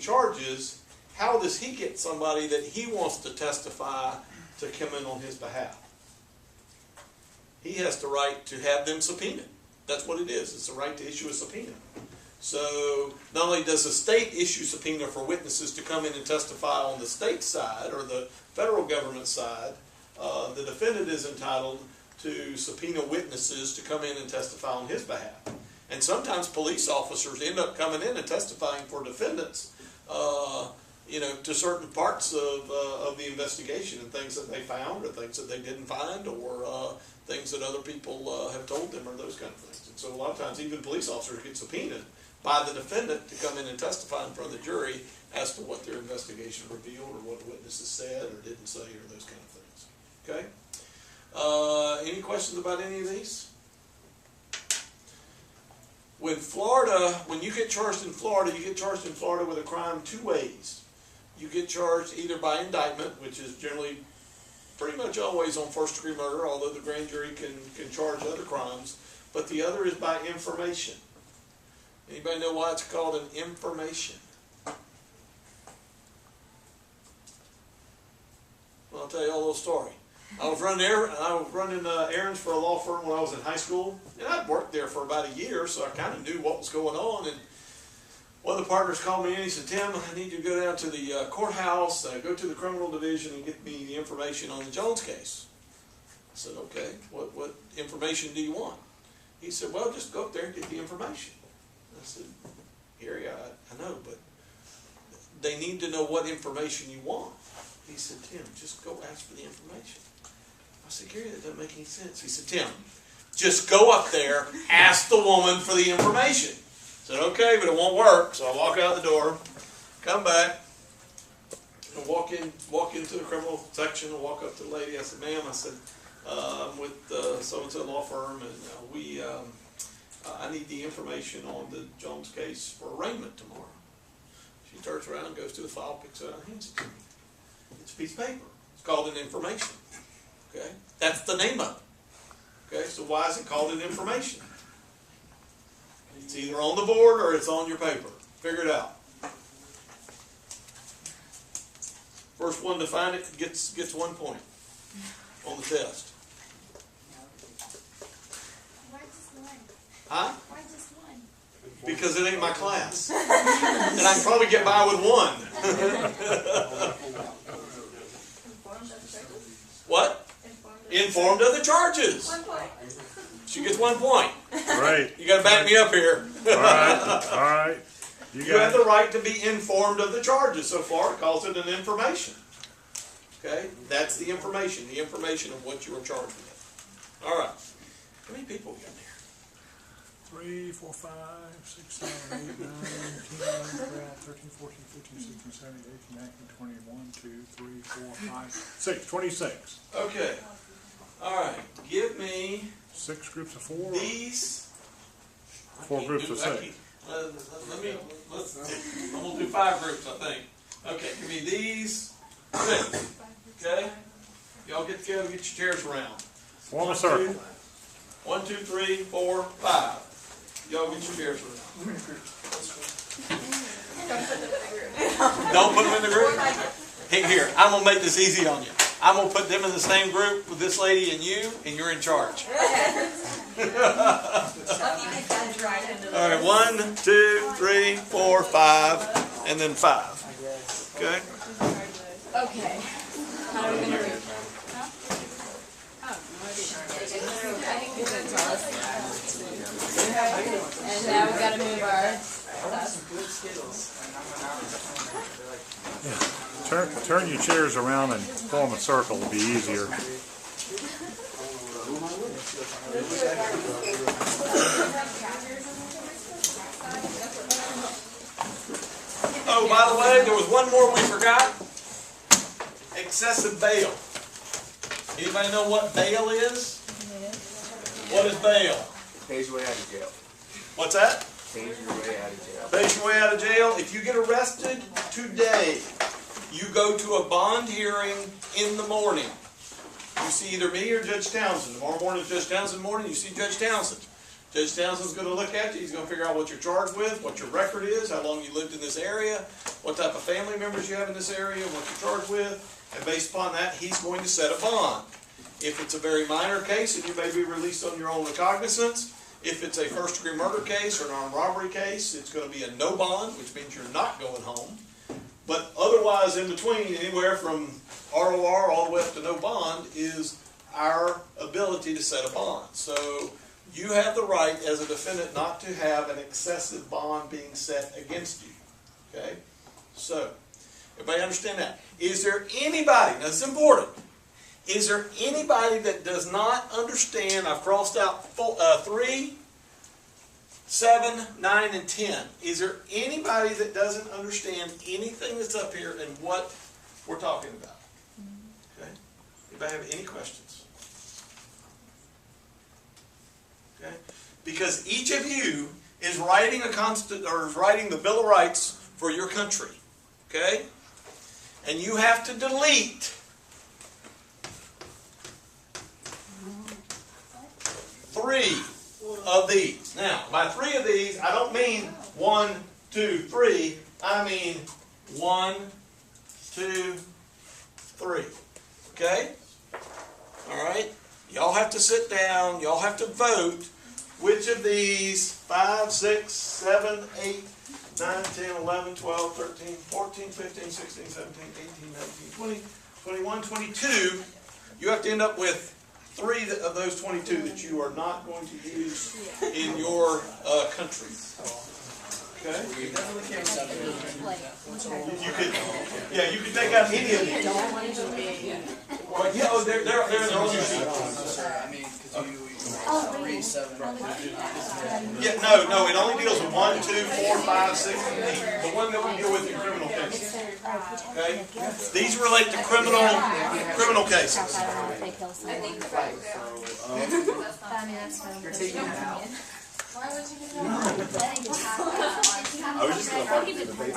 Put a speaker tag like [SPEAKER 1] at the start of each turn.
[SPEAKER 1] charges, how does he get somebody that he wants to testify to come in on his behalf? He has the right to have them subpoenaed. That's what it is. It's the right to issue a subpoena. So not only does the state issue subpoena for witnesses to come in and testify on the state side or the federal government side, the defendant is entitled to subpoena witnesses to come in and testify on his behalf. And sometimes police officers end up coming in and testifying for defendants, to certain parts of the investigation and things that they found or things that they didn't find or things that other people have told them or those kind of things. And so a lot of times even police officers get subpoenaed by the defendant to come in and testify in front of the jury as to what their investigation revealed or what the witnesses said or didn't say or those kind of things. Okay? Any questions about any of these? When you get charged in Florida, you get charged in Florida with a crime two ways. You get charged either by indictment, which is generally pretty much always on first-degree murder, although the grand jury can charge other crimes, but the other is by information. Anybody know why it's called an information? Well, I'll tell you a little story. I was running errands for a law firm when I was in high school, and I'd worked there for about a year, so I kind of knew what was going on. And one of the partners called me in. He said, "Tim, I need you to go down to the courthouse, go to the criminal division, and get me the information on the Jones case." I said, "Okay, what information do you want?" He said, "Well, just go up there and get the information." I said, "Gary, I know, but they need to know what information you want." He said, "Tim, just go ask for the information." I said, "Gary, that doesn't make any sense." He said, "Tim, just go up there, ask the woman for the information." I said, "Okay, but it won't work." So I walk out the door, come back, and walk into the criminal section and walk up to the lady. I said, "Ma'am," I said, "I'm with so-and-so law firm, and I need the information on the Jones case for arraignment tomorrow." She turns around, goes to the file, picks it up, and hands it to me. It's a piece of paper. It's called an information. Okay? That's the name of it. Okay? So why is it called an information? It's either on the board or it's on your paper. Figure it out. First one to find it gets 1 point on the test.
[SPEAKER 2] Why just one?
[SPEAKER 1] Huh?
[SPEAKER 2] Why just one?
[SPEAKER 1] Because it ain't my class. And I can probably get by with one. What? Informed of the charges.
[SPEAKER 2] 1 point.
[SPEAKER 1] She gets 1 point.
[SPEAKER 3] Right.
[SPEAKER 1] You got to back me up here.
[SPEAKER 3] All right.
[SPEAKER 1] You have the right to be informed of the charges. So far, it calls it an information. Okay? That's the information of what you are charged with. All right. How many people we got there?
[SPEAKER 3] 3, 4, 5, 6, 7, 8, 9, 10, 11, 12, 13, 14, 15, 16, 17, 18, 19, 20, 1, 2, 3, 4, 5, 6, 26.
[SPEAKER 1] Okay. All right. Give me
[SPEAKER 3] 6 groups of 4.
[SPEAKER 1] these.
[SPEAKER 3] 4 groups of 6.
[SPEAKER 1] I'm going to do 5 groups, I think. Okay. Give me these 6. Okay? Y'all get together and get your chairs around.
[SPEAKER 3] Form a circle.
[SPEAKER 1] 1, 2, 3, 4, 5. Y'all get your chairs around. Don't put them in the group. Hey, here, I'm going to make this easy on you. I'm going to put them in the same group with this lady and you, and you're in charge. All right, 1, 2, 3, 4, 5, and then 5. Okay?
[SPEAKER 2] Okay. How are we going to move? And now we've got to move our stuff.
[SPEAKER 3] Turn your chairs around and form a circle. It'll be easier.
[SPEAKER 1] Oh, by the way, there was one more we forgot. Excessive bail. Anybody know what bail is? What is bail?
[SPEAKER 4] Pays your way out of jail.
[SPEAKER 1] What's that?
[SPEAKER 4] Pays your way out of jail.
[SPEAKER 1] Pays your way out of jail. If you get arrested today, you go to a bond hearing in the morning. You see either me or Judge Townsend. Tomorrow morning is Judge Townsend morning. You see Judge Townsend. Judge Townsend's gonna look at you, he's gonna figure out what you're charged with, what your record is, how long you lived in this area, what type of family members you have in this area, what you're charged with, and based upon that, he's going to set a bond. If it's a very minor case, and you may be released on your own recognizance, if it's a first-degree murder case or an armed robbery case, it's gonna be a no bond, which means you're not going home. But otherwise, in between, anywhere from ROR all the way up to no bond is our ability to set a bond. So you have the right as a defendant not to have an excessive bond being set against you. Okay? So, everybody understand that? Is there anybody, now this is important, is there anybody that does not understand, I've crossed out 3, 7, 9, and 10. Is there anybody that doesn't understand anything that's up here and what we're talking about? Okay? Anybody have any questions? Okay? Because each of you is writing is writing the Bill of Rights for your country. Okay? And you have to delete 3 of these. Now, by 3 of these, I don't mean 1, 2, 3. I mean 1, 2, 3. Okay? All right? Y'all have to sit down. Y'all have to vote which of these 5, 6, 7, 8, 9, 10, 11, 12, 13, 14, 15, 16, 17, 18, 19, 20, 21, 22. You have to end up with 3 of those 22 that you are not going to use in your country. Okay? You could take out any of these. Well, yeah, they're in their own sheet. Yeah, no, it only deals with 1, 2, 4, 5, 6, and 8. The one that we deal with in criminal cases. Okay? These relate to criminal cases.
[SPEAKER 2] Why would you do
[SPEAKER 4] I was just going to mark the debate.